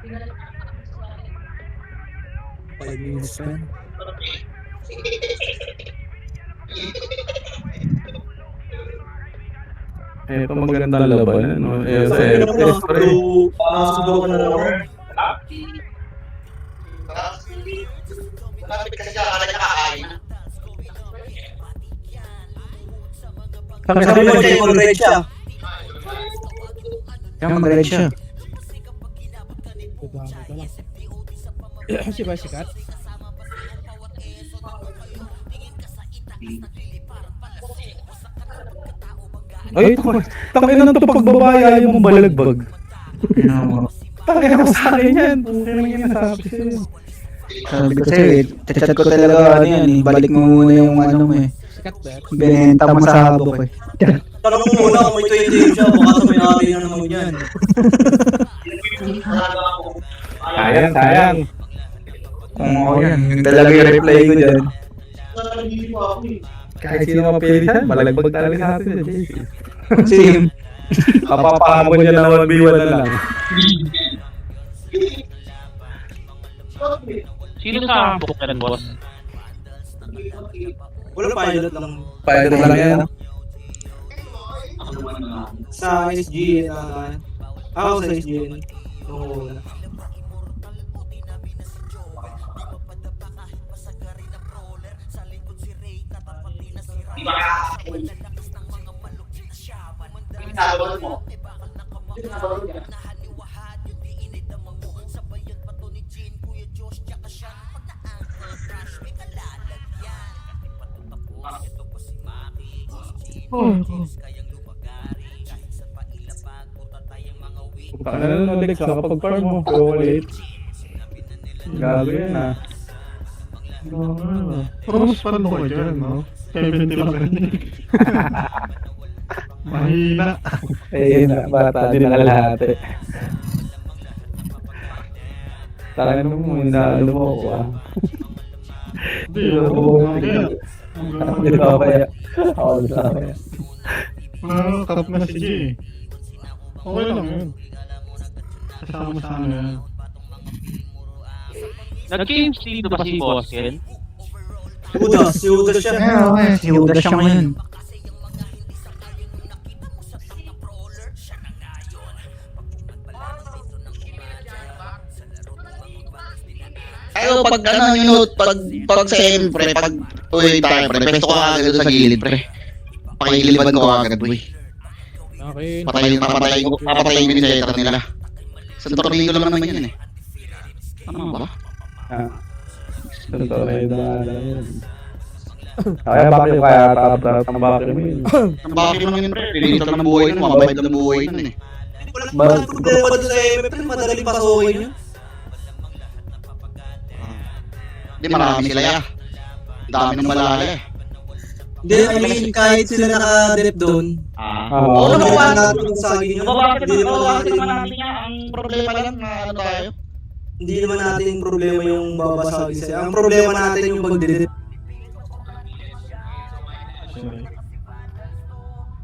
5 minutes pa yan. Ito magandang laban, ano? Sa FPS pa rin. Subukan na naman. Sabi mo kayo mag-red siya. Kaya mag-red siya. Si ba sikat? Ay, tangin na ito pagbabaya yung mong balagbag. Tangin ako sa akin yan. Tangin lang yan sabi sa'yo. Sabi ko sa'yo eh, chat ko talaga ano yan eh, balik mo muna yung ano mo eh. Sikat ba? Binenta mo sa habok eh. Tanong mo muna kung may 20 siya, baka sa may-ari na naman yan. Sayang, sayang. Oo yan, yung talaga yung reply ko dyan. Kahit sino mapilisan, balagbag talaga sa atin. Sim. Kapapahabol niya na 1v1 na lang. Sino sa book ka rin, boss? Wala pilot lang. Pwede na lang yan. Sa SG, ako sa SG. Oo. Paano na Alex, nakapag-farm mo, pero late. Gago yan ah. Pero mas paano ko dyan, no? 70 lang rin. Mahina. Eh, yun na, bata, di nakalahati. Tangan mo, inaano mo ako ah. Hindi, oo. Hindi pa kaya. Oo, di pa kaya. Nakakatap na si Jay. Okay lang yun. Kasama sa ano yan. Nag-game dito ba si Boss Ken? Si Udas siya. Si Udas siya ngayon. Ayo pag ano yun, pag siyempre, pag uwi tayo pre, pesto ko agad sa gilid pre. Pakililiban ko agad pre. Okay. Papatayin ko yung setter nila. Sa tornado lang naman yan eh. Ano ba? Ah. Totoo na yun na yun. Kaya bakit kaya tap ang bakit mo yun? Ang bakit lang yun pre, pilitan ng buhay nun, mababayad ng buhay nun eh. Walang problema doon sa MF, madaling pasukin yun. Hindi marami sila ya. Dami ng malala eh. Hindi, I mean, kahit sila naka-dep doon. Oo, Ano nakuha naman natin sa akin yun? Hindi naman natin, ang problema lang na ano tayo. hindi naman natin problema yung babasagin sila. Ang problema natin yung pag-dep.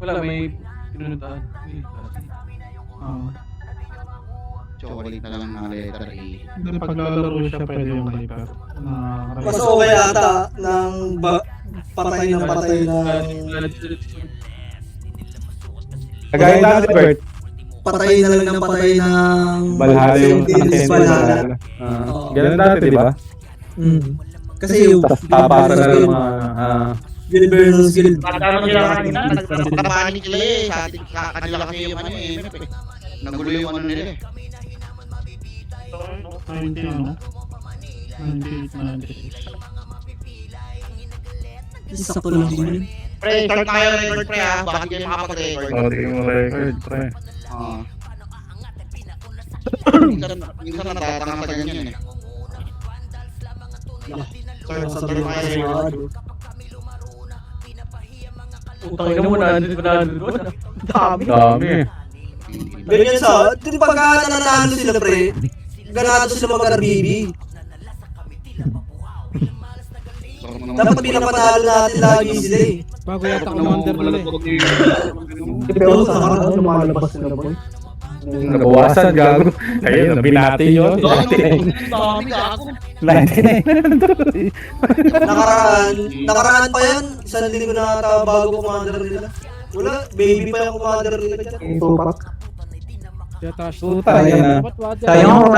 Wala, may pinununtaan. Chocolate na lang na letter E. Hindi, paglalaro siya pwede yung hyper. Mas okay ata ng patay ng patay ng... Kagaya na si Bert. Patay na lang ng patay ng... Balhara yung Sentinels Balhara. Ganun dati, di ba? Kasi yung... Tapos papasa na lang mga... Gilberno's Guild. Ano sila kanina? Nagkakapanik sila eh. Sa kanila kasi yung ano eh. Nagulo yung ano nila eh. 90 ano? 98, 96. Sakto lang din yun. Pre, start tayo record pre ha. Bakit kayo makapag-record? O, tingin mo record, pre. Minsan natatanga sa ganyan eh. Kaya sa tayo tayo. Utang ina mo, nandun doon. Dami. Dami. Ganyan sa... Di ba pagka nananalo sila pre? Ganado sila mag-RBB. Dapat pinapanalo natin lagi sila eh. Bago yata commander nila eh. Pero sa karang lumalabas sila boy. Nabawasan, gago. Ayun, binati yun. Dami gago. 99. Nakaraan pa yan. Isang linggo na ata bago commander nila. Wala, baby pa yung commander nila dyan. Tupak. Tuta, yan na. Sayang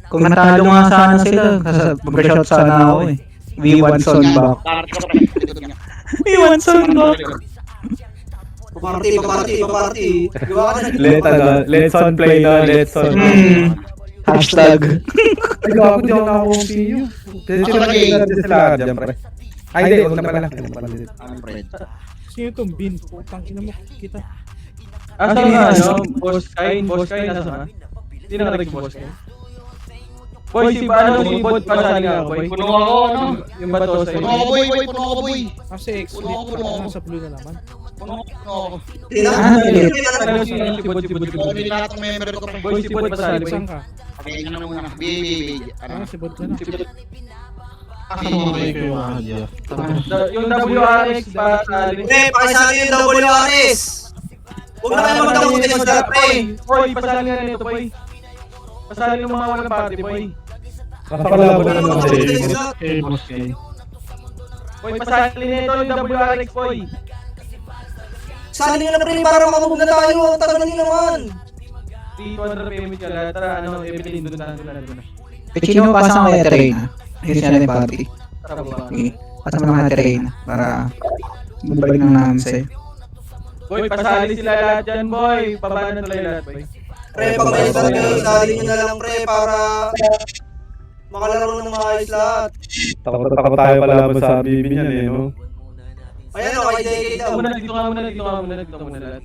kung natalo nga sana sila, kasi mag-shout sana ako eh. V1 son back. V1 son back. Paparty. Gawa ka na. Let's on play na, let's on. Hashtag. Ay, gago, di ako nakakuha ng PU. Sila sila dyan, pre. Ay, hindi, huwag na pala. Sino itong bin? Putang ina mo, kita. Asa ka, ano? Boss Kain, nasa ka? Hindi na ka boss Kain. Boy, si Bot pasali nga, boy. Puno ako, ano? Yung bato sa'yo. Puno ako, boy. Kasi Puno ako. nasa blue na naman. Puno ako. Ano si Bot? Hindi lahat ng member ko. Boy, si Bot pasali, boy. Saan ka? Okay, ano muna. BBB. Si Bot ka na. Yung WRX pasali. Pre, pakisali yung WRS. Huwag na kayo magtakutin sa dati, pre. Boy, pasali nga nito, boy. Pasali ng mga walang party, boy. Nakapalaban na naman Huwag sa'yo. na kayo Eh, boss kayo. Boy, pasali nito yung WRX, boy. Sali nyo na, pre, para makamove na tayo. Ang tagal nyo naman. 200 payment ka lahat. Tara, ano, Evelyn, doon na. Pechino, pasa mo kaya train ha? Ayun siya na yung party. Tara, baba. Okay. Pasa mo na kaya train para magbalik ng namin sa'yo. Boy, pasali sila lahat dyan, boy. Pababa na tuloy lahat, boy. Pre, pag may start kayo, sali nyo na lang, pre, para makalaro ng maayos lahat. Takot tayo palaban sa bibi niyan eh, no? Ayan o, kay JK daw. Dito ka muna lahat.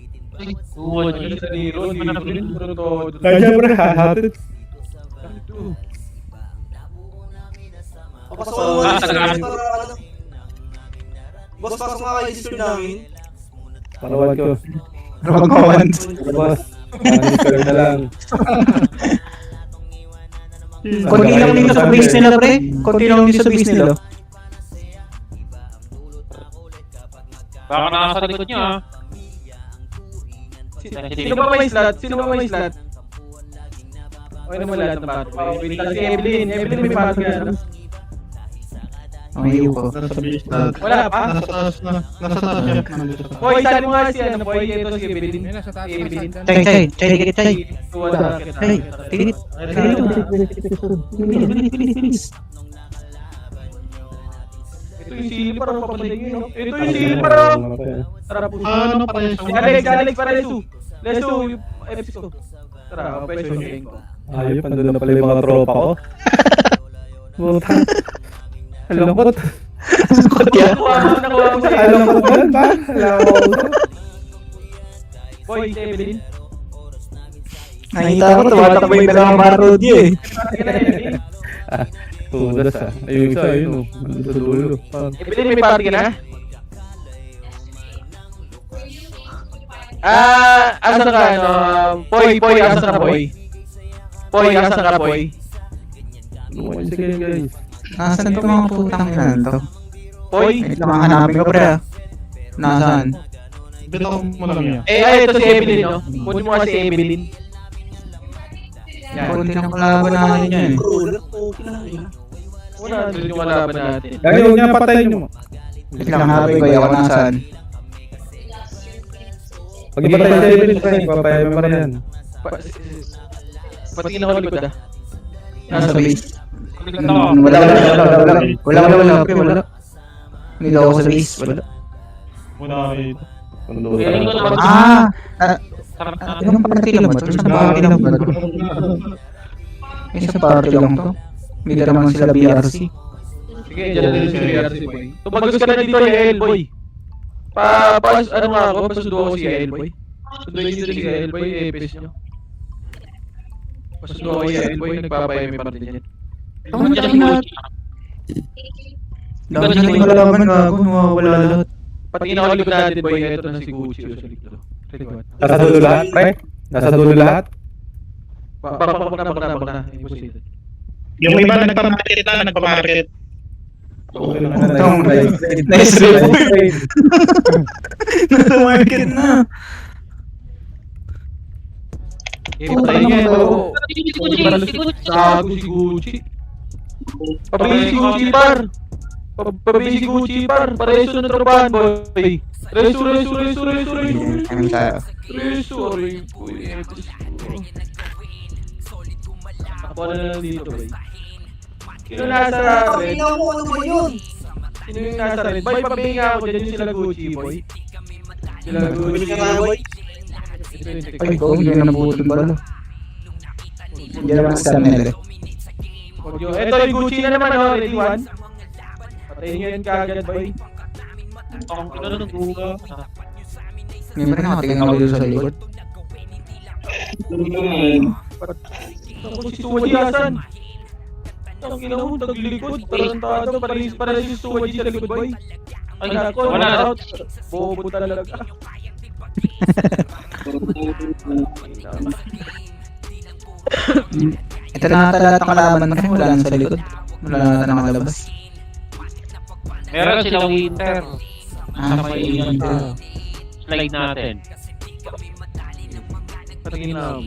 Oo, dito sa Nero, dito. Kaya pre, hahatid. Papasok mo na para ano. Boss, pasok nga kayo Discord namin. Parawan ko. Mag-comment. Boss, manistor na lang. Konti lang dito sa base nila, pre. Konti lang dito sa base nila. Baka nasa likod nyo ah. Sino ba may slot? Okay naman lahat ng pato. Wait lang si Evelyn. Evelyn, may pato ka na. Ang iyo ko. Nasa base na. Wala pa? Nasa taas na. Nasa taas siya. Nandito sa taas. Boy, sali mo nga si ano, boy. Ito si Evelyn. Ayun, nasa taas. Si Evelyn. Chay. Tuwa na kita. Chay, tigit. Bilis. Ito yung sili parang papatay nyo, no? Ito yung sili parang. Tara po. Ano pa rin siya? Alex, para Lesu. Lesu, yung episode. Tara, peso yung game ko. Ayop, andun na pala yung mga tropa ko. Puta. Alangkot. Nakuha mo sa Alangkot yan ba? Alangkot. Boy, si Evelyn. Nakita ko, tumatakbo yung dalawang barod niya eh. Tudas ah. Ayun isa, ayun oh. Andun sa dulo. Evelyn, may party ka na? Asa ka, ano? Poy, asa ka, Poy? Poy, asa ka, Poy? Sige guys. Nasaan itong mga putang ina to? Poy? Wait lang, hanapin ko pre ah. Nasaan? Dito mo lang yan. Ito si Evelyn, no? Kunin mo nga si Evelyn. Yan. Kunti ng kalaban natin yan. Roller, okay na yun. Una, doon yung kalaban natin. Gagi, huwag niya patayin nyo mo. Wait lang, hanapin ko ako nasaan. Pag iba tayo sa Evelyn, Frank, papayaman mo na yan. Patingin ako likod ah. Nasa base. Wala. Wala. Hindi daw ako sa base, wala. Wala rito. Ilang party lang ba ito? Isang party lang ba ito? Isang party lang to. Hindi ka naman sila BRC. Sige, dyan din si BRC, boy. Tumagos ka na dito, El, boy. Ano nga ako, pasundo ako si El, boy. Sunduin dito si El, boy, epis nyo. Pasundo ako si El, boy, nagpapayami pa rin dyan. Ang dami na. Dami natin kalaban gago, nawawala lahat. Patingin ako likod natin, boy, ito na si Gucci o sa likod. Nasa dulo lahat, pre? Nasa dulo lahat? Pakpak na. Imposible. Yung iba nagpamarket. Okay na. Nice trade. Nasa market na. Patayin niya yun. Gago si Gucci. Pabili si Gucci par. Pabili si Gucci par. Pareso na tropahan boy. Reso. Kami tayo. Reso. Aray po. Ako na lang dito boy. Sino nasa red? Ina mo, ano ba yun? Sino yung nasa red? Boy, pabili nga ako dyan yung sila Gucci boy. Sila Bumili Gucci. ka nga, boy. Ay, ko, hindi na nabutol ba? Hindi naman sa Mel. Ito yung Gucci na naman oh, ready one. Patayin nyo yan kagad boy. Ang ina ng duga. Ngayon pa rin ako, tingnan ako dito sa likod. Ako si Suwaji asan? Ang ina mo, taglikod. Tarantado, para si Suwaji sa likod boy. Ay nako, Wala. out. Bobo talaga. Ito na ata lahat ng kalaban mo, wala na sa likod. Wala na ata nakalabas. Meron silang winter. Ah, Sa may slide natin. Patingin na.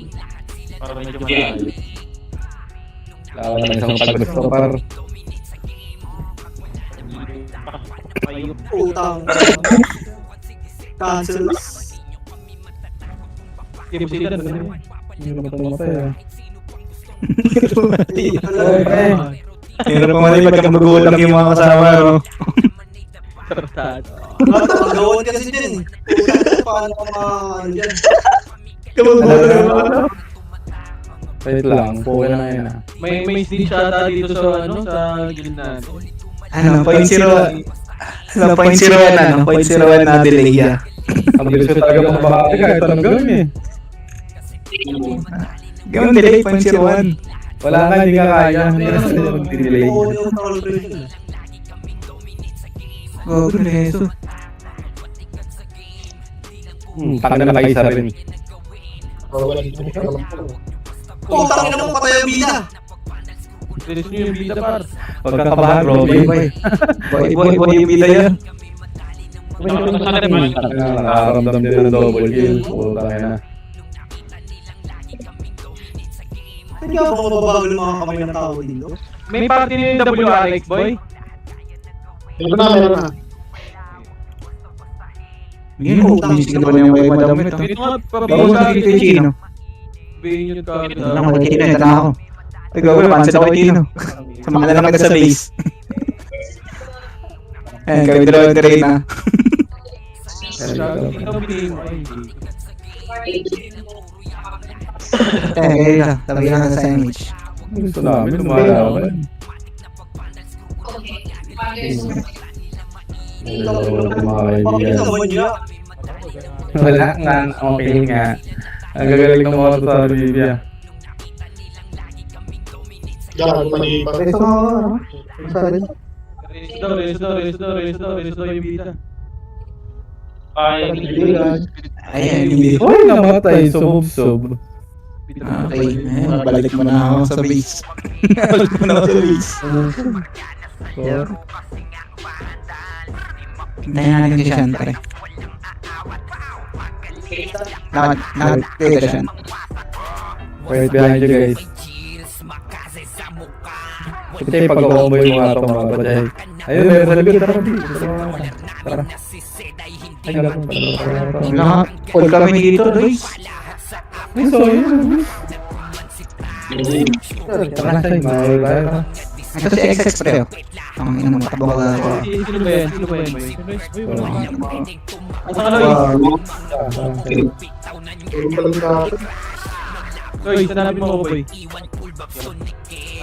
Para medyo malayo. Lawan ng isang paggusto par. Ayun. Utang. Cancel. Game sila na ganun. Hindi naman tumatay ah. Okay. Hirap pumatay pagka magulang yung mga kasama, no? Tarantado. Bata, magawan kasi dyan. Utang, paano ka ano dyan? Wait lang, okay na yun ah. May stage ata dito sa sa gilid natin. Ano, 0.0. Ano, 0.01 ano? 0.01 na delay, yeah. Ang bilis ko talaga mabahati kahit anong gawin eh. Gawin delay, 0.01. Wala ka, hindi ka kaya. Hindi ka sila mag-delay. Oo, yung calculation. Oh, Reso. Tangin na kaisa rin. Utang ina mo, patay ang bida. Release nyo yung bida par. Pagkakabahan, Robin. Boy, yung bida yan. Nakaramdam din ng double kill. Putang ina. Hindi ako mababagal ng mga kamay ng tao dito. May party na yung WRX boy. Meron na. Yun, music na ba yung may madam ito? Ito nga, Bago pabili sa sa kay Chino. Sabihin nyo kagad. Wala ko kay Chino, ito na ako. Ay, gawin, pansin ako kay Chino. Samahan na lang kita sa base. Ayan, kami dalawa yung terrain na. Ito bilhin mo. Kaya lang, tabi lang sa sandwich. Gusto namin, lumalaban. Bakit naman niya? Wala nga, okay nga. Ang gagaling ng mga sa Olivia. Yan, maliban. Reso nga ako, ano? Race daw yung bida. Ay, Ayan, yung video. Uy, namatay, sumub-sub. Okay, balik mo na ako sa base. Balik mo na ako sa base. Hintayin natin si Sean, pare. Nakatita siya. Wait behind you guys. Kasi pag-combo yung mga itong mga batay. Ayun, meron sa likod. Tara, tara. Ay, gano'n pala. All kami dito, Dois. Ay, sorry. Tara, say, mahal tayo. Ito si XX pre. Ang ina mo, takbo ka ako. Sino ba yan? Sino ba yan boy? Asa ka Lois? Lois, sanabi mo ako boy.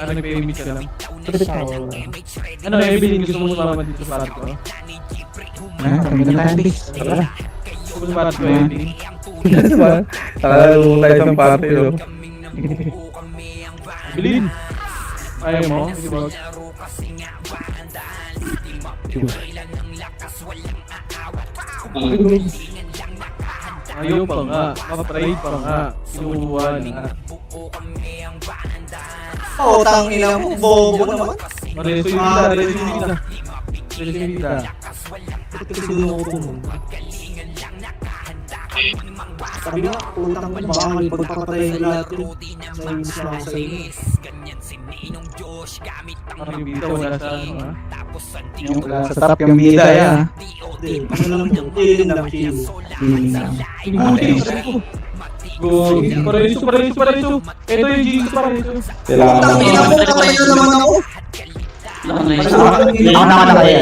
Ano nagpe-imit ka lang? Ano, Evelyn, gusto mo sumama dito sa party ko? Kami na tayo, base. Tara. Gusto mo sa party ko, Evelyn? Diba? Takalala tayo sa party, no? Evelyn! Ayaw mo? Sige ba? Ayaw pa nga, makapride pa nga, sinuha na. Utang ina mo, bobo naman. Mareso yung bida, reso yung bida. Reso yung bida. Ito siguro mo. Sabi nga, utang mo, baka may pagpapatayin lahat yun. Nainis na ako sa inyo. Parang yung bida wala sa ano ha. Yung wala sa top yung bida ya. Hindi, ano lang yun, feeling lang, feeling. Feeling lang. Go, Paraiso. Ito yung Jigsaw Paraiso. Utang ina mo, katayin na naman ako. Ako nakakaya.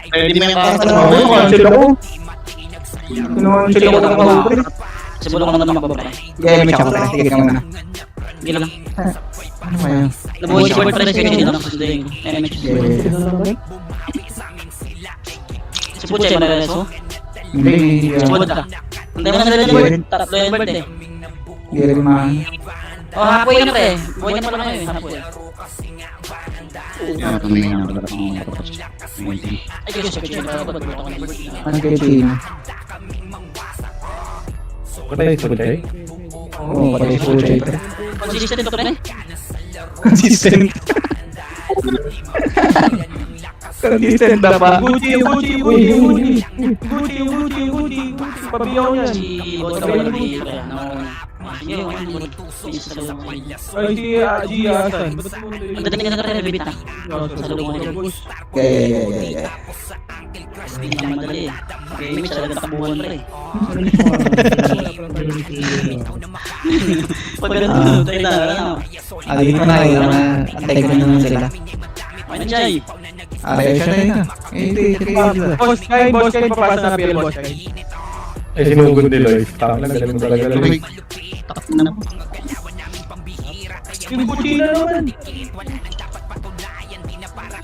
Pwede may Ako, parang cancel ako. Cancel ako ng mga. Siguro ko naman magbabay. Game check ako. Sige ka muna. Hindi lang. Ano kaya? Nabuhay si Boy Press kasi dito lang susundin ko. MH. Si Puche, Manareso. Hindi. Si Buda. Hindi mo na nalala mo. Tatlo yung birthday. Hindi rin man. Oh, hapoy na pre. Buhay na pala ngayon, hapoy. Ay, Diyos, Puche, Ano kayo Chino? Patay sa Puchay? Oo, patay sa Puchay. consistent to pre. Consistent. Consistent na ba? Gucci. Pabiyaw yan. Si Boda wala may pre. Sige, Ay, si G. Asan. ang dating ka na pre, bibit na. Sa loob mo nito. Yeah. Hindi na madali eh. Gaming talaga nakabuhan pre. Pag ganun, tayo na, ano. Agi ko na kayo na antay ko na naman sila. Okay na, Jay. Ayaw siya tayo na. Hindi. Boss Kain, papasa na PL Boss Kain. Eh, sinugod ni Lois. Tama lang, galing mo talaga lang. Yung Gucci na naman.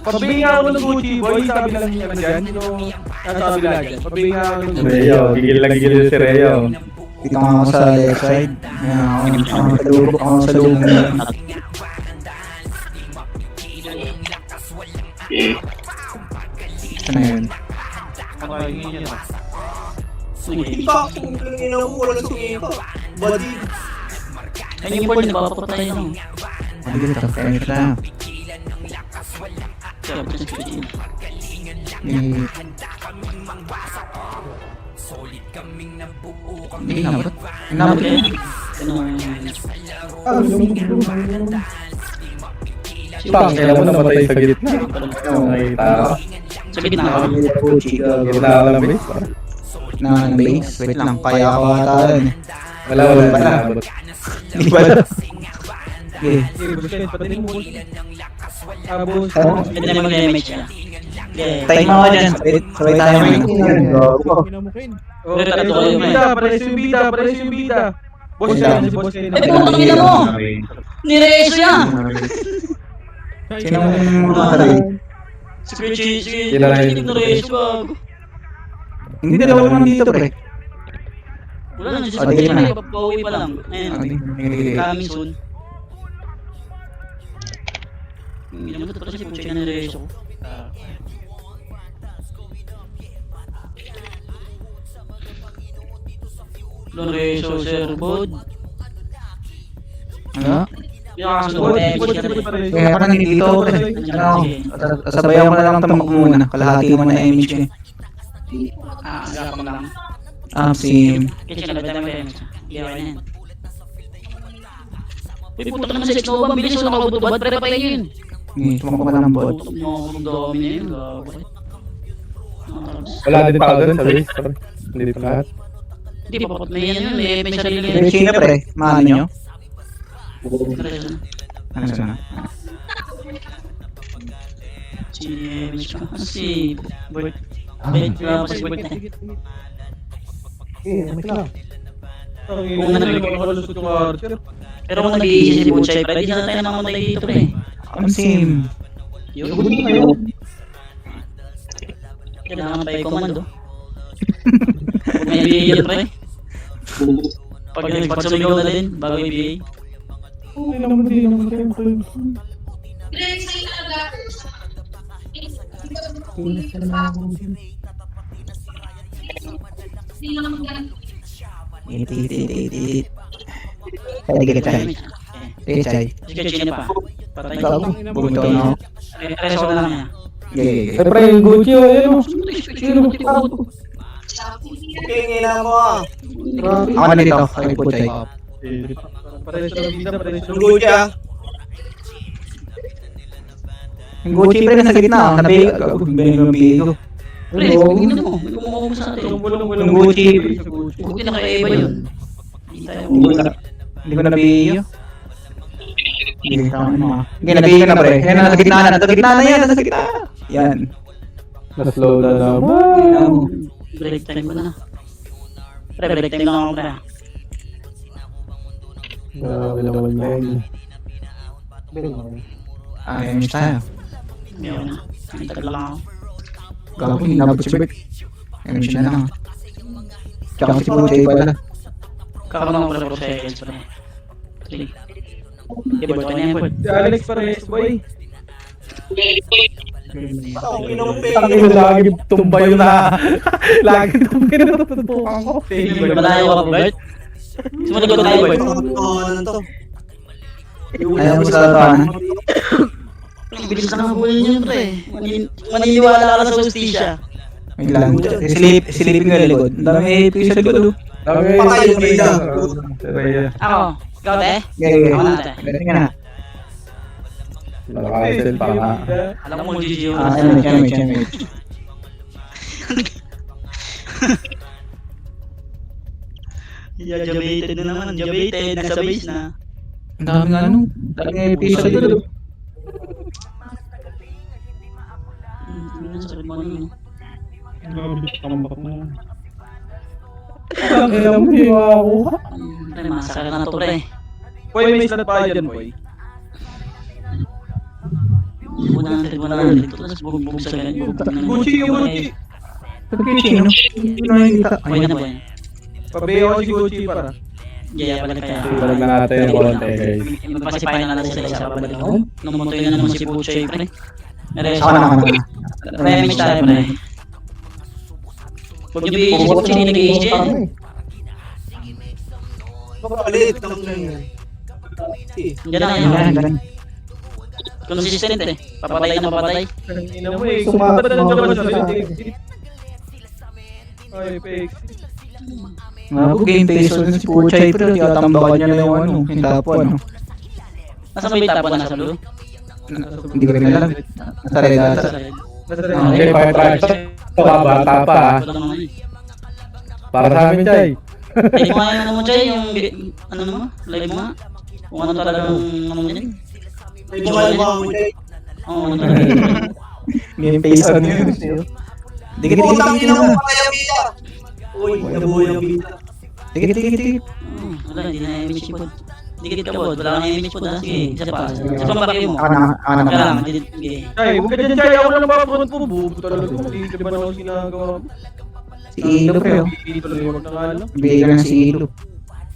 Pabinga ako ng Gucci, boy. Sabi lang niya dyan. Yung nasabi lang dyan. Pabinga ako ng Gucci. Reo, gigil si Reo. Dito nga ako sa left side. Ako sa lubog na. Ano yun? Iba, kung ina mo, walang sumika. Badi. Ayun yung ball, nagpapapatay lang. Ano dito? Kaya nito na. Kaya, ba't yung Gucci? Hindi inabot. Inabot Okay. yun. Pang, kailan mo namatay sa gitna. Nakita ka. Sa gitna. Gitna ka lang, base. Na ng base. Wait lang. Kaya ako ata yun. Wala. Naabot. Hindi ba? Okay. Sige, patayin mo. Tapos, Pwede naman mag-damage siya. Okay. Tayo mo ako dyan. Sabay tayo mo yun. Pero tatlo kayo, man. Pares yung bida. Boss Kain, si Boss Kain. Ay, putang ina mo! Nireso yan! Sino mga rin? Si Gucci, Kailangan- nireso bago. Hindi dalawa naman dito pre. Wala na, just Ah, di na. papawi pa lang. Ayun, coming soon. Hindi naman ito pala si Puche na nireso ko. Lorenzo Sir Bod. Ano? Yung Kaya ka nandito ako pre. Ano? Sabayan ko na lang tamak muna. Kalahati mo na image eh. Gapang lang. Sim. Kasi nagdadami kayo mo siya. Iyaw na yan. Uy, puta ka naman sa Nova. Bilis ko nakabutubad. Pre pa yun. Tumakbo ka lang bot. Puta mo akong dami na yun. Gagawin. Wala din tao doon sa base. Hindi pa lahat. Hindi pa papat. May sarili Pre, sino pre? Maano nyo? Ano sana? Si Bert. Bert, si Bert na. Kung nakalusot yung Archer. Pero kung nag-iisip si Butchay, pre, di na tayo namamatay dito, pre. Sim. Yun. Kailangan pa i-commando. Kung may BA yan, pre. Pag sumigaw na din, bago yung BA. Itit. Tadi kita cari. Cari. Sige, pa. Patay. Bago. Buto na. Reso na lang yan. Gege. Eh, pre, yung Gucci, oh, yan, oh. Tingin na mo. Ako na dito, kay Puchay. Pares lang bida, pares lang. Tunggu siya. Yung Gucci pre nasa gitna, nabi yung bigo. Pre, tingnan mo. May kumuha mo sa atin. Yung Gucci, Buti na kay Eva yun. Hindi tayo hindi ko nabiyo. Hindi nabiyo na pre. Yan, nasa gitna na, nasa gitna na yan, nasa gitna. Yan. Na-slow na naman. break time ko na. Pre, break time lang ako pre. Grabe naman yan. Ayun tayo. Ayaw na. Nagtag lang ako. Gago, hinabot si Beck. Ayun siya na lang. Tsaka si Puchay pala. Kakaroon ako pre 4 seconds pre. 3. Okay, board pa na yan, board. Si Alex pares, boy. Ang inong Ang ina lagi tumbay na. Lagi tumbay na natutukan ko. Malayo ka pa, Bert? Sumalikod tayo, Bert. Ano to? Ayaw mo sa laban. Ang bilis ka ng bully niyo, pre. Maniniwala ka sa justisya. Wait lang. Silipin ko yung likod. Ang dami AP sa likod. Okay. Patay yung bida. Ako. Ikaw, te? Okay. Ako na, te. Galing ka na. Naka-cancel pa nga. Alam mo, GG. Chemate. Jabated na naman. Jabated. Nasa base na. Ang dami nga ano. Dami AP sa likod. Sa rin mo ano. Grabe, tambak na. Ang ina mo, hindi makakuha. Pre, masakit na to, pre. Boy, may slot pa dyan, boy. 100. Tapos bubog sa ganyan. Gucci yung Gucci. Sabi ko yung chino. Hindi ko nakikita. Buhay na, buhay. Pabeho ko si Gucci para. Jaya, balik kaya. Balik na natin yung konti, guys. Magpasipay na natin sila sa babalik ko. Numutoy na naman si Puchay, pre. Ako na. Remix tayo, pre. Huwag niyo i-isip kung sino nag-i-AJ. Papalit. Ang ganyan. Diyan lang yan. Consistent eh. Papatay na papatay. Ina mo eh. Ba't naman siya? Ay, fake. Ako game face ulit si Puchay pero tinatambakan niya na yung ano. Yung tapo ano. Nasa may tapo na sa blue? Hindi ko rin alam. Nasa red ata. Nasa red. Okay, fire tracks. Ito ka, bata pa ha. Wala naman eh. Para sa amin, Chay. Hindi mo kaya naman Chay, yung ano mo? Live mo nga? Kung ano talagang ano mo yan? May buhay mo ako. Oo, ano talaga. Game face ano yun. Dikit. Putang ina mo, patay ang bida. Uy, nabuhay ang bida. Dikit. Wala, hindi na image po. Dikit ka po, wala kang image po. Sige, isa pa. Isa pa bakit mo? Ako na. Kailangan, sige. Chay, huwag ka dyan, Chay. Ako lang papapurot po. Bubo talaga. Hindi ka ba na ako sinagawa? Si Ilo pre. Dito lang yung nakaano. Bigyan na si Ilo.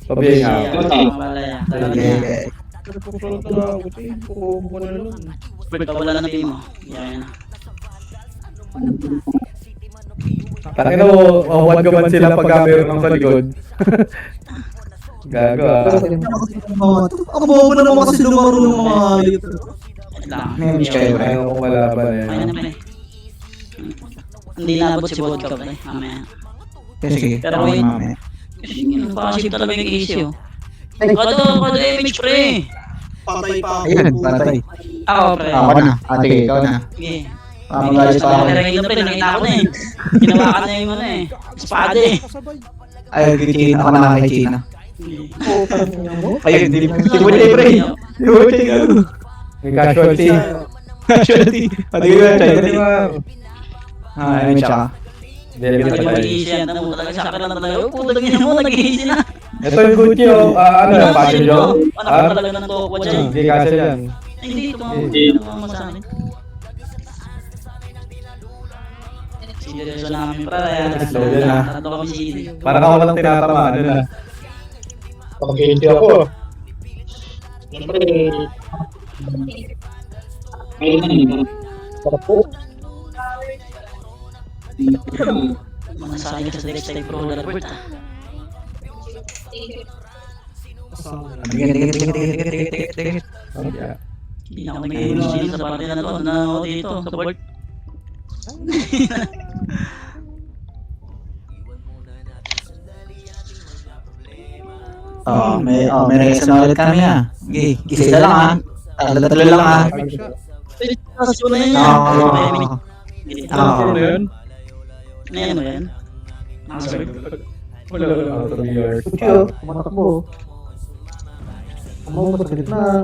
Pabihin nga. Malaya. Talaga niya. Papapurot na ako. Chay, bubo ko na lang. Wala na pay mo. Yan na. Parang mo, mahuwad ka man sila pagka meron ng sa likod. Gago ah. Ako bobo na naman kasi lumaro ng mga hayop. May Chay pre. Ayaw kong malaban eh. Ayun na pre. Hindi naabot si vodka pre. Mamaya. Sige. Pero wait. Pasip talaga yung issue. Kada image pre. Patay pa ako. Ayun, patay. Ako pre. Ako na. Ate, ikaw na. Sige. Magalit pa ako. Pero pre, nakita ko na eh. Ginawa ka na yung ano eh. Espada eh. Ay, kay China. Ako na kay China. Ayun, hindi. Si Puchay pre. Si Puchay gago. May casualty. Casualty. Pati ko yung Chay. Pwede ba? Ayun, tsaka. Hindi Ito pa yung tayo. mag-iisi yan. Ano mo talaga, sakit lang talaga. Oh, puta ganyan mo, nag-iisi na. Ito yung Gucci oh. Ano yung package oh? Ano ka talaga ng toko dyan? Hindi kasi yan. Hindi, ito ang masalit. Seryoso namin para. Slow din, ah. Tato kami CD. Parang ako walang tinatamaan. Ano na? Pag-hindi ako. Manasali ka sa next type pro na report ah. Tigit. Hindi na ako nag-i-image sa parte na to. Na ako dito, sa board. May reaction na ulit kami Okay, gisa lang Tatlo lang Kaso na yan. Ano yun? Ano mo yan? Wala. Out of your... Tumatakbo. Ano ba sa gitna?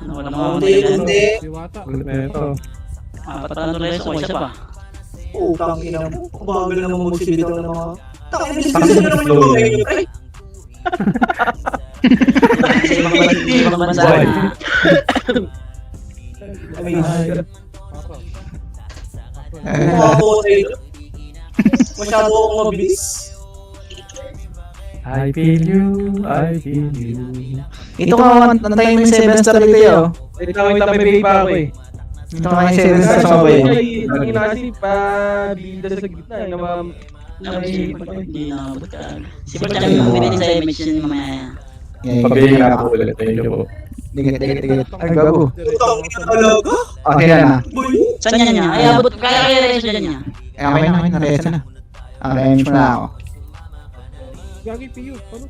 Wala mga yan. Ulit na ito. Apat pa lang reso, isa pa. Utang ina mo. Bagal naman magsibitaw ng mga... Takay, bilis na naman yung mga inyo, pre. Ibang bansa Boy. na. Masyado akong mabilis. I feel you, I feel you. Ito ka, nantayin mo yung 7 star dito yun Wait lang, may pa ako eh. Ito ka yung 7 star sa mabay Ang inasip pa, bida sa gitna eh, Hindi na abot ka. Si Bert yung bibili sa image yun mamaya. Pabili nga po ulit. Thank you po. Tigit Ay gago Utang ina talaga. Okay na Boy. Saan yan niya? Ay abot, kaya reso dyan niya. Okay na, naresa na Arrange mo na ako Gagi PU, ano?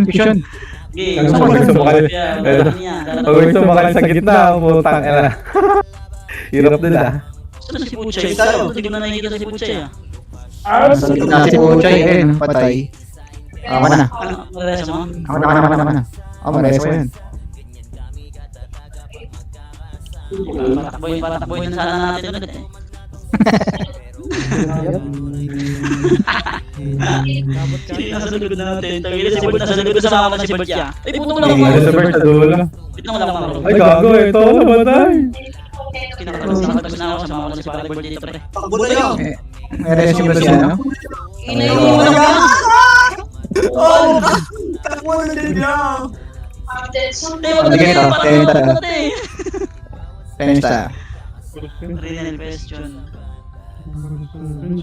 Vision Okay, Ano so, ba gusto mo kayo? Pag gusto mo kayo sa gitna, putang ina. Hirap nila. saan si Puchay? Hindi ko na nakikita si Puchay Sa gitna si Puchay patay Ako na Ano, reso mo? Ako na Ako maresa yun Patakboy na sana natin ulit eh. Nasa likod natin. Tagili si Bert, nasa likod sa mga si Bert ya. Ay, puto mo lang ako. Ano sa bird sa dulo? Puto mo lang ako. Ay, gago, ito na batay. Kinakatas na ako sa mga si Bert dito pre. Takbo na lang. Maresa yung siya no? Inayin mo lang yan. Oh! Takbo na din lang. Wag na yan. Parang Finish tayo Real question.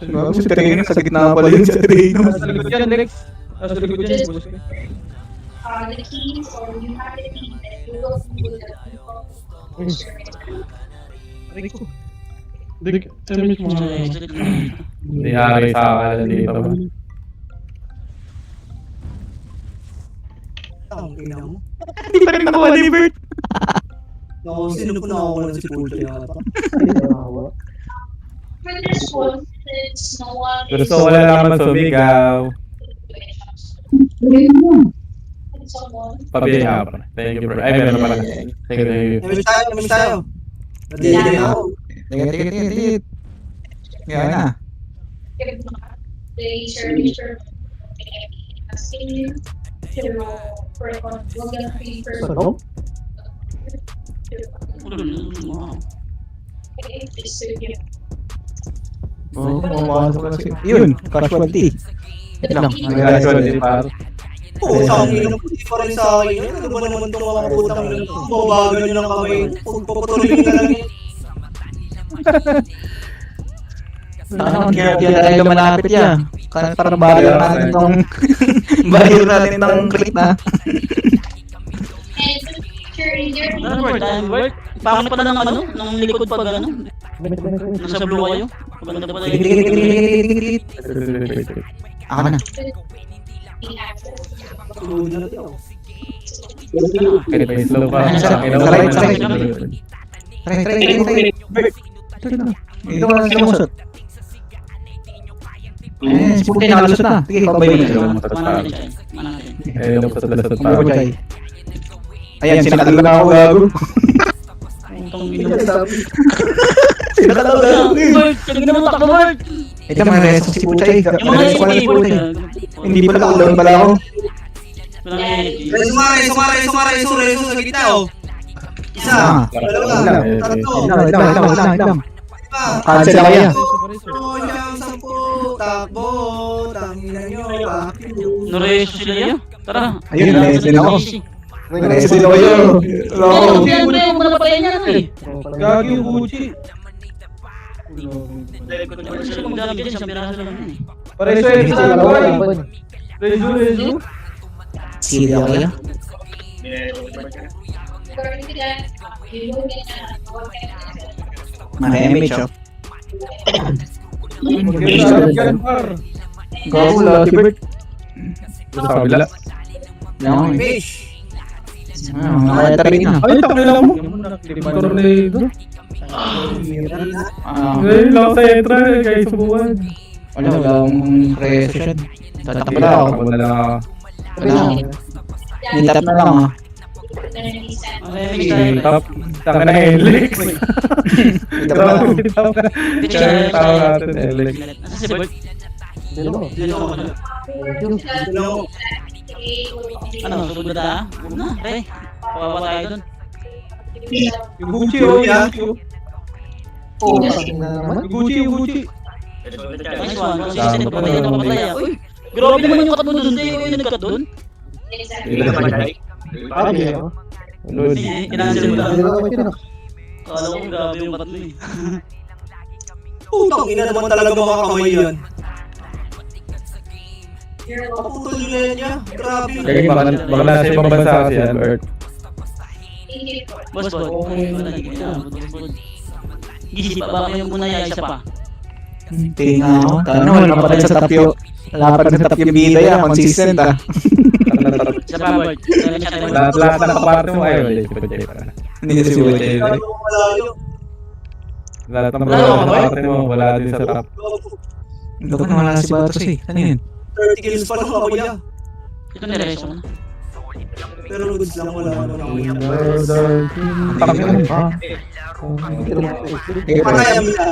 Gago si Trino sa gitna pala yun si Trino Nasa likod yan, Lex. Nasa likod yan, boss. The keys, or you have the key that you will do the Hindi ari sa akin dito. Ang ina mo. Hindi pa rin nakuha ni Bert Naku, sino po nakakuha si Pulto yata? For this one, it's no one. Gusto ko wala naman sumigaw. It's someone. Pabili nga pa. Thank you, bro. Ay, meron pala. Thank you. Namiss tayo. Natitigil ako. Tigit Yan na They share asking you to work on login fee for okay, just so you Yun, casualty Wait lang, Casualty par. Putang ina mo, different sa akin yan. Ano ba naman itong mga putang ina? Babagal nyo ng kamay. Puputuloy nyo na lang yan. Kaya tayo malapit yan Parang barrier natin itong barrier natin itong click na and sure your Ano time work? Pangit pala ng ano? Ng likod pag ano? Nasa blue kayo? Paganda pala yung Ako na Tulog na natin ako. Kahit may slow pa. Try Ito ka lang sinumusot si Puchay nakalusot na Sige, pabay mo na Mana natin. Mana natin. Eh, lusot-lusot pa. Puchay Ayan, sinakadal na ako gago Itong ino. Sinakadal na ako Bert, sige naman takbo Bert. Ito mga reso si Puchay Yung mga Reso ko lang si Puchay Hindi pa nakakulang pala ako Reso sa gitna oh. Isa, dalawa, tatlo. Lang Cancel ako yan Siyang 10, takbo, tangina nyo, bakit? Noreso sila yun. Tara. Ayun, reso din ako Reso din ako yun Yung pre, yung malapatayan niya ano eh. Gagi yung Gucci. Sila magdalap dyan, isang piraso lang yun eh. Pareso yun sa laway. Rezo. Sige ako yan according to that, you will get Mga image oh Yan par. Gago, wala si Bert. Sa kabila. Yan, Fish. kaya tarin na. Ay, takila mo. Tornado. Ngayon lang sa entra, guys, subukan. Wala akong precision. Tatakbo na ako. Wala. Nitap na lang ah. Tap. Taka na Helix. Nitap na lang. Tawag natin Helix. Nasa si Bert? Dito ako na. Ano, sugod na tayo? Huwag na, pre. Kawawa tayo dun. Yung Gucci, oh, yung Gucci. Yung Gucci. Nice one. Kasi kasi napapatay na papatay ah. Uy, grabe naman yung cut mo dun. Hindi yung nag-cut dun. Lord. Inansel mo lang. Kala ko grabe yung cut mo eh. Putang ina naman talaga mga kamay yan. Kaputol nila yan niya. Grabe. Kaya baka nasa ibang bansa kasi yan, Bert. Boss, Gisi pa ba yung muna yung isa pa? Tinga ako. Tano, wala pa rin sa tapyo. Wala pa rin sa tapyo bida yan. Consistent ah. Isa pa, Bert. Lahat ng kaparte mo, ayaw. Hindi, si Puchay pa. Hindi na si Buchay. Malayo. Lahat ng kaparte mo, wala din sa top. Loko na wala si Batos eh. Ano yun? 30 kills pa lang ako niya. Ito nireso mo na. Pero goods lang wala. Takip mo pa. Patay ang bila.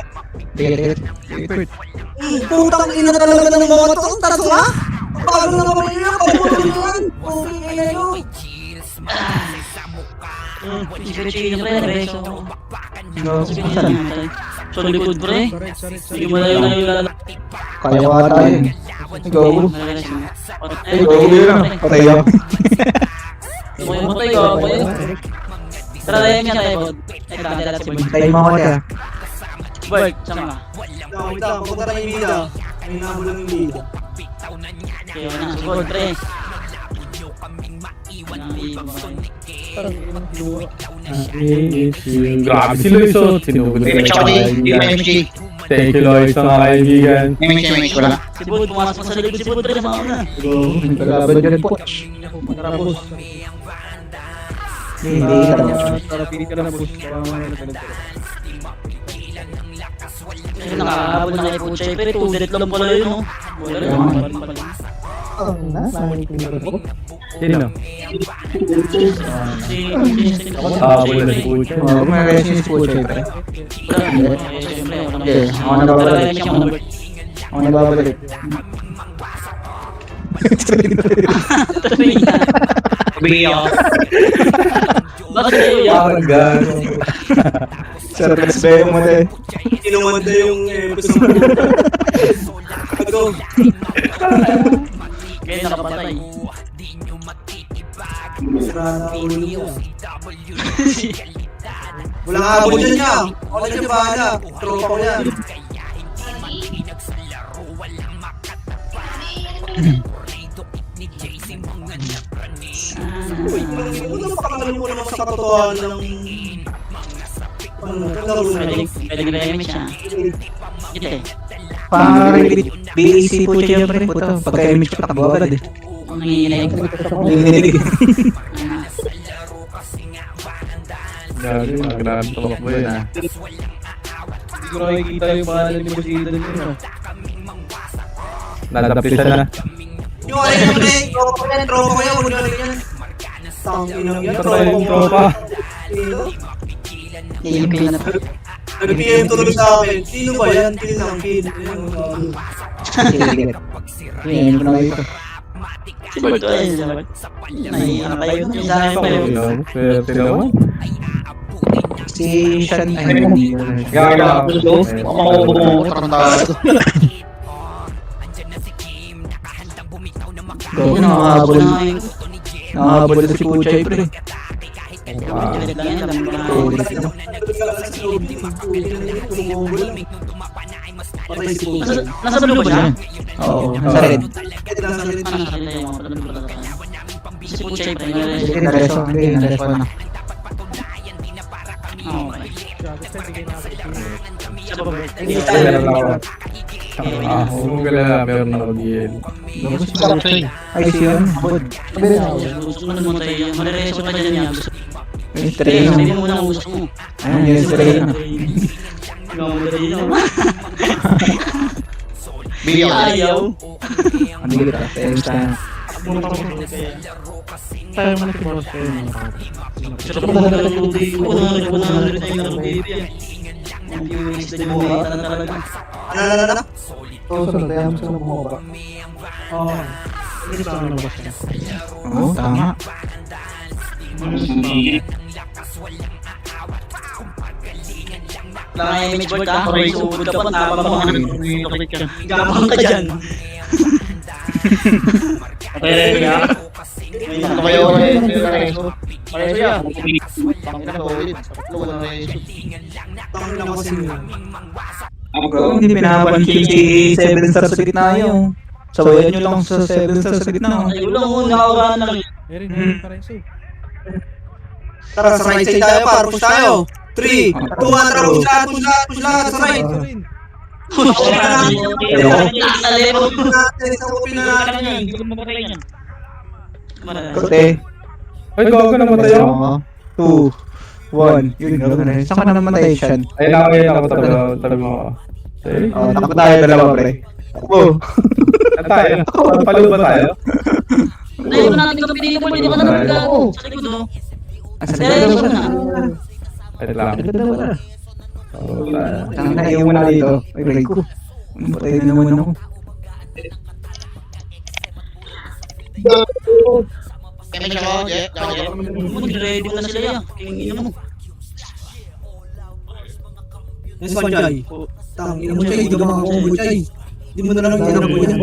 Tiget. Putang ina talaga ng mga to. Ang taso ha? Bago na naman yun. Pagpapalala yan. Putang ina yun. Sige na pre, nireso mo. Sige na namatay. So likod pre. Sige mo na yung lalala. Kaya ka tayo eh. Go. Nireso mo. Go yun. Patay ako. May matay ka pa yun. Tara tayo niya tayo, Bod. Nagdadala si Bert. Tayo mo ako tayo. Bert, saan ka? Wait lang, pupunta na yung bila. May nabol lang yung bila. Kaya na, sugod pre. Grabe si Luis, oh. Sinugod May sa MHC, kaibigan. Thank you, Luis, sa mga kaibigan. MHC ko lang. Si Bod, pumasok sa likod si Bod pre, sama na. Kalaban dyan po. Tapos, Hindi ka na. para pili ka na ng boss. Eh, nakahabol na kay Puchay pre, 2 death lang pala yun, no? Wala rin, Sino? Si Wala na si Puchay. Oo, may resin si Puchay pre. Okay, ako na babalik. Ako na babalik. Bakit kayo yan? Parang gano'n. Sir, respeto mo tayo. Tinumad na yung episode. Ako. Kaya nakapatay. Sira na ulo niya. Walang habol dyan niya. Ako na siya bahala. Tropa ko yan. Uy, ano pakakalan mo naman sa katotohanan ng... Ano, Pwede nag-remix siya. Ito eh. Parang BAC Puchay pre. Puto, pagka-image ko takbo agad eh. Kung nanginginig. Nanginginig. Grabe, grabe tumakbo yun, ah. Hindi ko nakikita yung pangalan ni Boss Ethan yun, ah. Nadapisan na. yung ano yung pre, tropa ko yan, huwag na rin yan. Tangin yan, Patay yung tropa. Kill na po. Nag-PM tuloy sa akin. Sino ba yan? Kill ng kill. Ngayon ko na ito. Si Bert, ayun si Bert. Naiiyak pa yun. Yung sa akin pa yun. Swerte naman. Si Sean ay hindi. Gaga. Tarantado. Go na nakahabol. Nakahabol na si Puchay pre. Ulit lang yan. Alam ko na. Nasa blue ba siya? Oo, nasa red. Nasa red na yung mga blue ba talaga. Si Puchay pa Hindi yun. nareso. Hindi nareso na. Okay. Siya ba Bert? Meron ako. Huwag mong galala, meron na mag-iel. Ay, siya. Bod. Gusto mo naman tayo yan. Marireso ka dyan yan. Gusto Yung train. sabihin mo muna ang gusto mo. Ayun, yung train. Ikaw mo dali lang. Bigyan ko. Ayaw. Ano yun? Tensa. Tayo mo na si boss kayo. Sarap mo na lang yung day ko. Wala rin tayo ng baby. Ang viewings na yung mga bata na talaga. Ano? Sunod, kaya mo sila bumaba. Oo. Hindi sa akin boss kayo. Oo, tama. Lang ay image board ha. Okay, sugod ka pa. Tapang ka. Gapang ka dyan. Okay, ya. Ano kayo Reso? Reso ya. Tangin na solid. Tatlo, walang Reso. Tangin na kasi yun. Hindi pinapansin si 7 star sa gitna yun. Sabayan nyo lang sa 7 star sa gitna. Ay, wala mo. Nakawala na lang. Tara, sa right side tayo, par. Push tayo. 3, 2, 1, tara, push lahat, sa right. Sa open na natin yan. Hindi ko mapatay yan. Kote. Ay, gago na matay ako. 2, 1. Yun, gano'n na rin. Saan ka na namatay, Sean? Ayun ako, tabi mo ako. Okay. Takbo tayo dalawa, pre. Takbo. At tayo, palo ba tayo? Dahil mo natin kapit dito, pwede ka na nagagawa. Sa likod o. Asa Dahil mo na. Ayun lang. Tangin na, iwan mo na dito. Ay, break ko. Patay na naman ako. Kaya siya ko, Jeff. Ready mo na sila yan. Kingin mo. Yes, Panjay. Tangin mo, Chay. Hindi ka makakuha, Chay. Hindi mo na lang tinapos yan.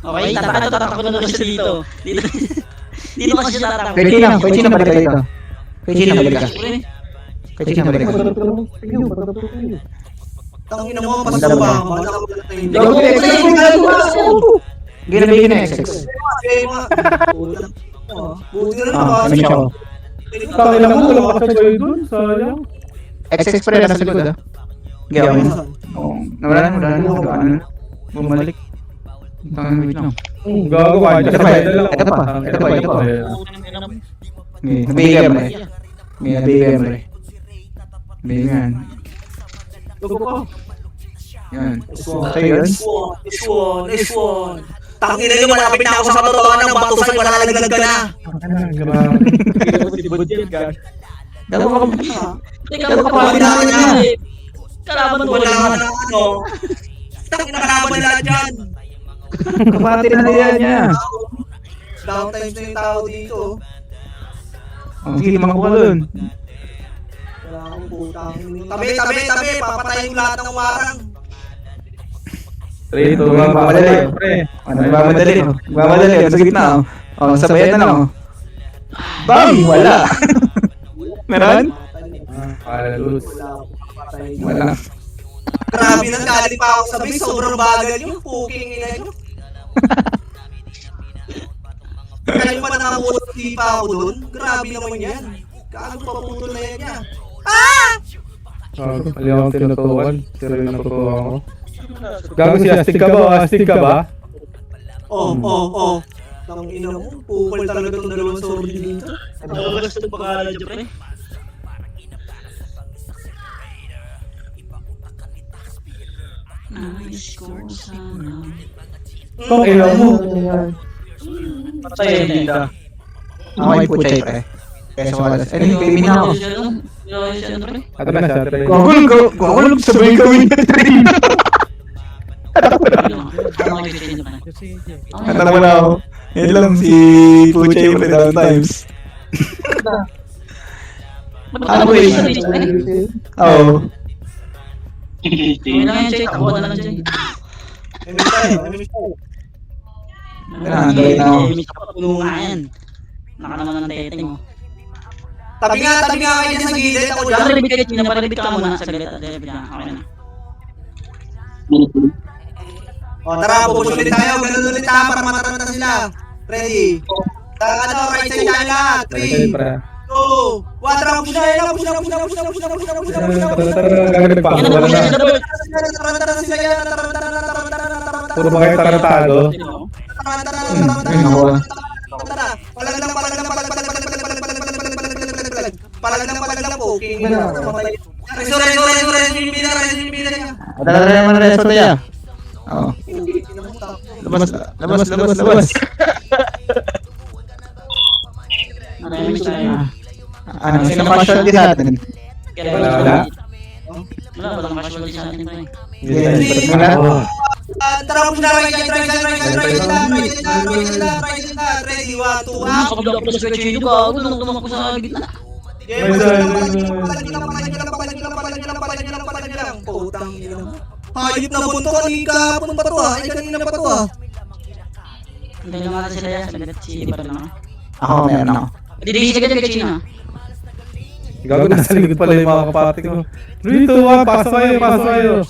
Okay, tatakbo na naman siya dito. Dito kasi siya tatakbo. Kay Chino, balik ka dito. Kay Chino, balik ka. Kay Chino, balik ka. Tangin na mo, pasok pa. Ginabigin na XX. Buti na Ah, kami siya ko. Tangin lang mo, wala ka sa kayo dun, sayang. XX pa rin nasa likod ah. Gawin. Oo. Nawala na. Bumalik. Tangin, wait lang. Gago ka, Ito pa. Nabigay mo rin. Nabigay mo rin. Bingan. Yan. So yun. Nice one. Tangin na yun, malapit na ako sa katotohanan ng batusan, malalaglag ka na. Dalawa ka. Ikaw ka pa. Kalaban mo Wala lang. ka na ano. Tangin na kalaban lahat dyan. Kapati na yan niya. Downtimes na yung tao dito. Sige, makakuha dun. Wala akong putang. Tabi, papatayin ko lahat ng warang. 3, 2, 1, Magmamadali. Magmamadali. Sa gitna. Oh, sabayan na lang. Bam! Wala. Meron? Wala. Grabe nang galing pa ako sa base, sobrang bagal yung puking ina nyo. Kaya pa nangangulit pa ako dun, grabe naman yan. Kaano paputol na yan niya. Mali akong tinutukan. Sira yung natutukan ko. Gago si Astig ka ba? Astig ka ba? Oh. Tang ina mo, pukol talaga itong dalawang sword dito. Ano gusto ng pangalan dyan, pre? Nice score sana. Kung ilaw mo. Patay yan dito. Ako ay puchay pre. Kesa wala. Ano yung payment na ako? Ato na siya, try. Gagawin sabihin gawin na train. Natama na ako. Yan lang si Puchay pre down times. Ano ba yun? Oo. Hindi lang yan, Jay. Takuha na lang, Jay. Gawin na ako. Puno nga yan. Naka naman ng teteng, oh. Tabi nga kayo dyan sa gilid ako dyan. Paribit ka, China. Paribit ka muna. Saglit. Okay na. O tara, pupush ulit tayo. Ganun ulit tayo para mataranta sila. Ready? Right side tayo lahat. 3, 2, Oh, wala push na, push na. Gagawin pa ako. Yan ang Wala push na. na double. Tara sila yan. Puro ba kayo tarantado? Palag po. Dala naman na resto tayo. Oo. Labas. Marami tayo. Ano, sino casualty sa atin? Wala. Walang casualty sa atin pa eh. Wala. Tara push na, right side. Ready, 1, 2, Sa kabila ko sa Chino ka, nung tumakbo sa gitna. Putang ina mo. Hayop na bunto kanina pa to ah. Ay kanina pa to ah. Hindi lang ata sila yan, sagat si Ibar lang. Ako, meron ako. Hindi sa gitna kay Chino. Gago nasa likod pala yung mga kapatid ko. Rito, pasok kayo.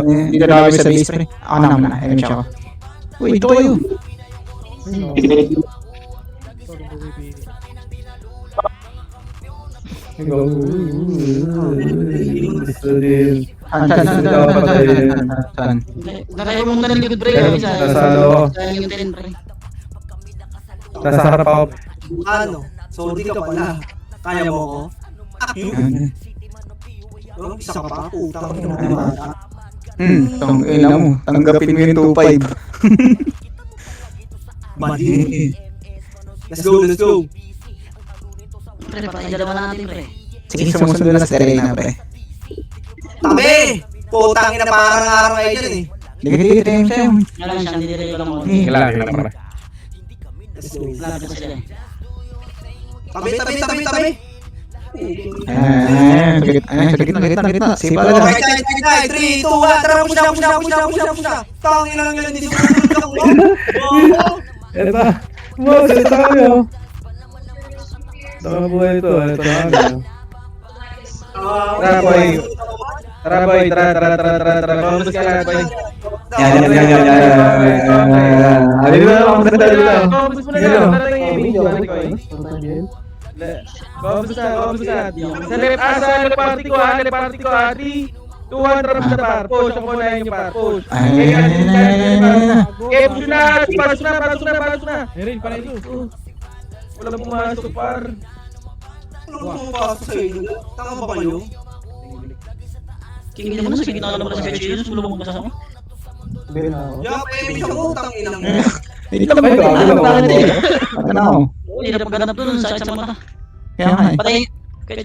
Hindi ka nakawin sa base pre. Ako na muna, ayun siya ako. Uy, ito kayo. Saan? Nakaya mong naliligod pre, kami sa Nasa ano? sayang yung 10 pre. Nasa harap ako. Ano? Sorry ka pala. Kaya mo ako? Isa ka pa, putang ina mo. Tangina mo. Tanggapin mo yung 2-5. Badi. Let's go. Pre, patayin dalawa natin pre. Sige, sumusunod na sa Serena pre. Tabi! Putang ina parang araw kayo dyan eh. Dikit-dikit tayo sa'yo. Ngayon siya, hindi rin lang ako. Kailangan pare. Let's go. Lapit na sila eh. Tabi. Sa gitna. Sipa lang. Right side, 3, 2, 1, tara push na. Tangin na lang yan, hindi sumunod ako. Eto. Salita kami. Tama buhay ito. Ito na kami. Tara, boy. Tara. Vamos ka na, boy. Yan. Alin na ako sa dalo lang. Vamos mo na lang. Tara yung video. Vamos na. Sa left, sa left party ko ha. 3, 2, 1, tara sa par. Push, ako na yung par. Push. Push na. Pasok na. Erin, para ito. Wala pumasok par. Ano pumapasok sa inyo? Tanga ba kayo? Kingin mo na sa gitna naman sa Chino, sulong mo sa mo. Yup, may siya utang ina mo. Hindi ka naman ito. Ano na ako? Hindi na pagganap doon sa sakit sa mata. Kaya nga eh.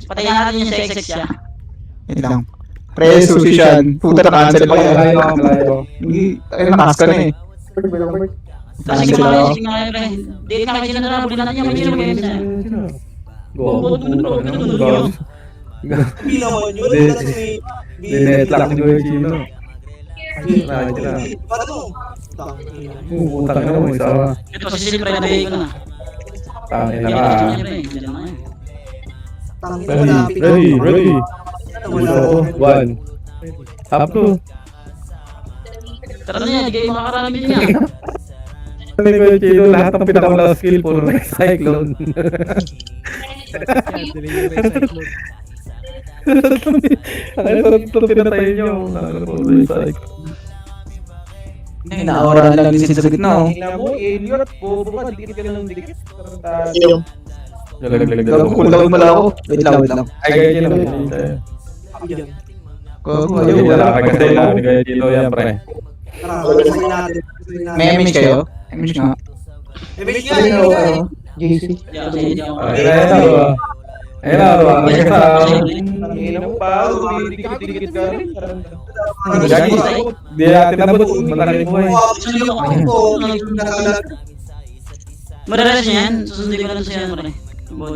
Patayin natin yung sex siya. Wait lang. Pre, sushi siya. Puta na cancel pa yan. Hindi, tayo nakas ka na eh. Kasi kumain pre. Di na kayo na bulin natin yung Chino ngayon siya. Hindi naman yun. Dinetlak ko yung Chino. Para to. Utang na mo isa. Ito si Silvia na bigay ko na. Tangin na Hindi ka. na pre. Hindi na yun. Tangin na malapit. Ready. Wala. 1. Up to. Tara na yan, game makarami din niya. Ano yung Chino? Lahat ng pinakula skill puro na cyclone. Ano pinatay niyo? Puro na cyclone. Naawara na lang din sa gitna oh. Tingnan mo, Elliot, bobo ka, dikit ka ng dikit. Cool down pala ako. Wait lang. Ay, gaya Chino. Wala ka kasi lang. Gaya Chino yan, pre. Tara, sasayin natin. May image kayo? Image nga. Image nga. JC. Ayun na. Tingnan mo pa, dikit ka rin. Di natin nabot. Matagal mo eh. Madalas niya yan, susundin ko lang siya pre.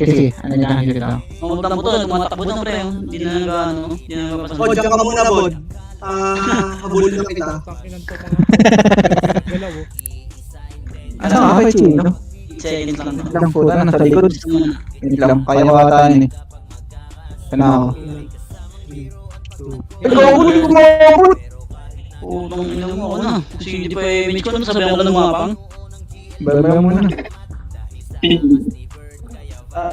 Sige, ano niya dito. Mamunta mo to, tumatakbo na pre. Hindi na nag-ano, hindi na nagpapasan. Bod, dyan ka muna, Bod. Habulin na kita. Ano nga kay Chino? Seconds lang. Lang puta, nasa likod. Wait lang, kaya ko ataan eh. Kana ako. Hindi ko maabot! Utang ina mo ako na. Kasi hindi pa image ko, sabihan ko lang ng mapang. Balbala muna.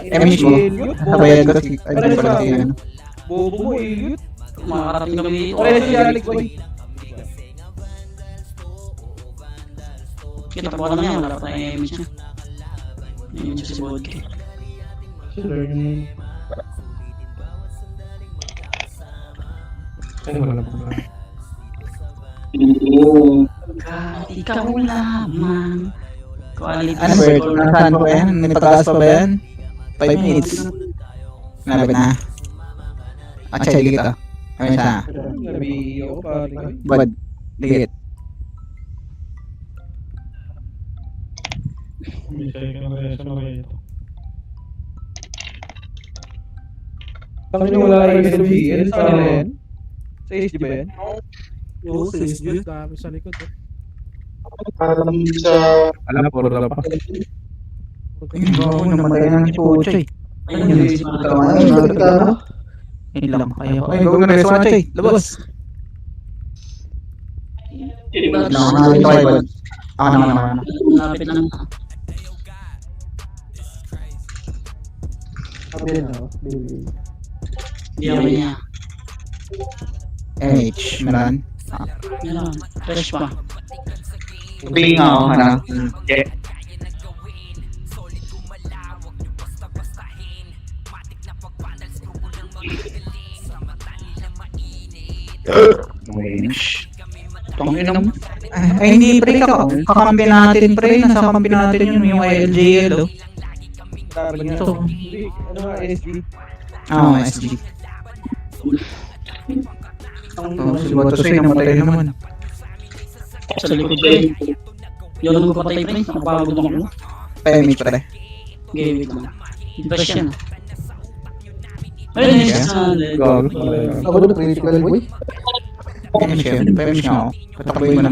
MH mo? Sabayan ko. Ano pala si ano? Bobo mo, Elliot. Makakarating kami dito. Pare si Alex, boy. Kita pa naman yan, wala pa yung image niya. Image si Vodka. Ay, wala pa. Kahit ikaw lamang. Quality Ano Bert? Nasaan pa ba yan? May pagkakas pa ba yan? 5 minutes. Malapit na. Check dito. Ayun siya. Nabi ako pare ko. Bad. Ligit. May second reason ako ito. Sabi niyo wala kayo sa BL, sa kanila yan? Sa HD ba yan? Oo, sis, yun. Alam, puro na pa. Oo, namatay na ng Pucho eh. Ayun yung image pa. Yun lang. Ay, go nga na resume Choy. Labas. Ito ay bad. Ako naman. Lapit lang. Hindi ako niya. MH. Meron. Yan lang. Fresh pa. Ping ako. Ano? Tangina mo. Ay, hindi pre ka. Kakampi natin pre. Nasa kakampi natin yun. Yung LJL oh. Target niya. Ito. Hindi, ano nga, SD. Oo, SG. Si Batosoy namatay naman. Sa likod ko eh. Yun ang patay pre. Nakapagod ako. PMH pre. Game it lang. Fresh yan. Ayun yung sa Gago. PMH yun. PMH nga ako. Patakboy mo na.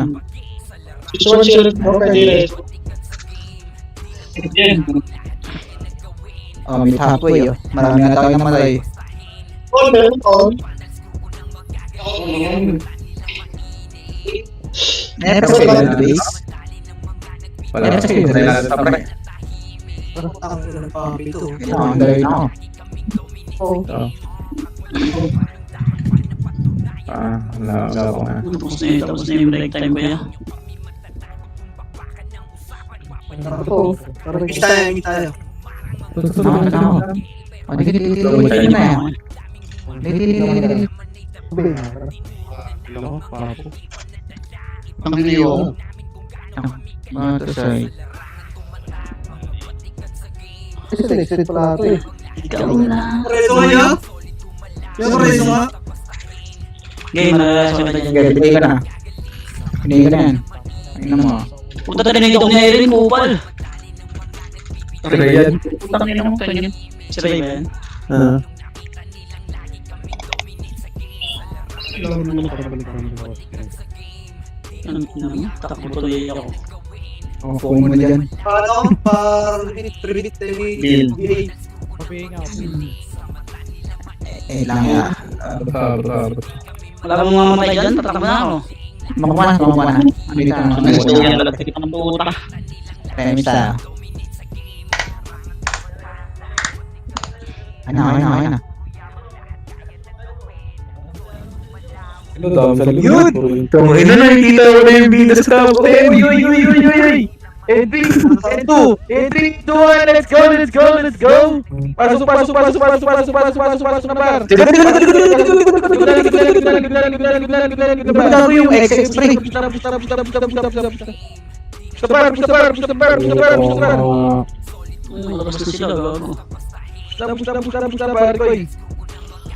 Oh, mid halfway oh. Marami na tayo namatay. Never sa kayo base. Wala pa kasi. Wala pa pre. Ang ina ng papi to. Ang galing na ako. Oo. Wala ko nga. tapos na yung break time ba yan? Meet tayo, meet tayo. Ako. O, dikit na yan. Dikit. Ang liyo. Batosoy. Ikaw na. Preso nga niya? Yung preso nga? Game, nalala siya ka dyan. Bigay ka na. Bigay ka na yan. Ayun mo. Puta na rin itong ni Erin, kupal. Pre yan. Putang ina mo, kanya. Si Ray ba yan? Ano naman? Takbo tuloy ako. O, phone mo dyan. Ano? Private Bill. Lang ya. Wala kang mamamatay dyan, tatakbo na ako. Makuha na. Dito na. Gusto ko yan. Lalagkit ng puta. Premise ah. Ano. Ano daw sa likod? Yun! Tungin na nakikita ko na yung bida sa top 10. Uy! Entry! N2! Entry! 2-1! Let's go! Pasok na par! Napita ko yung XX3. Push na par! Labas na sila, gago. Push na par, koy!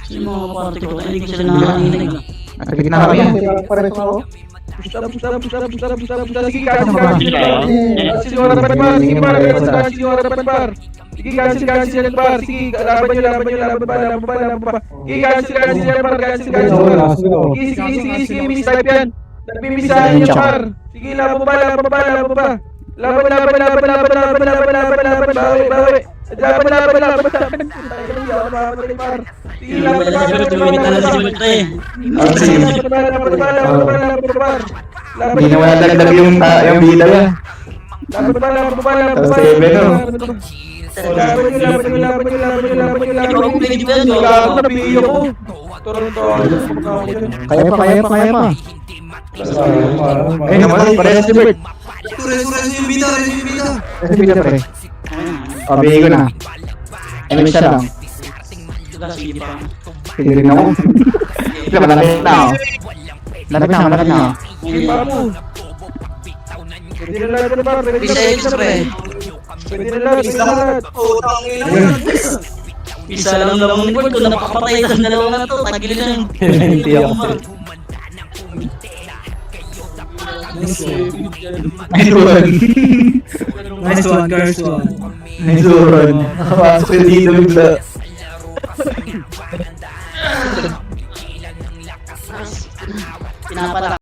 Yung mga party ko, hindi ko sila nakakaninig. Nasa gitna kami yan. Push na. Sige, cancel yung harapan par! Sige, cancel yung harapan par! Sige, cancel yan par! Sige, laban pa! Sige, cancel yan par! Sige, mini-snipe yan! Nagmimisahan yan par! Sige, laban pa! Laban! Bawi! Yung wala sa Jimmy, tuminit na lang si Jimmy pre. Hindi na wala dagdag yung bida niya. Tapos 7 oh. Laban nyo. Ikaw ang pwede ba yan? Gago na piyo ko. Toronto. Kaya pa. Eh, naman, parehas si Bert. Sures yung bida. Kasi bigla pre. Pabigay ko na. Ano isa lang. Sige pa. Sige rin ako. Malapit na ako. Malapit na ako. Sige pa mo. Pwede na lahat na par. Pwede Isa extra pre. na lahat. Putang ina. Isa lang naman ni Bert. Kung napakapatay ka ng dalawa na to, tagilin lang. Hindi ako. Nice one. Nice one, Cars one. Nice one. Nakapasok yung dito bigla. Pinapala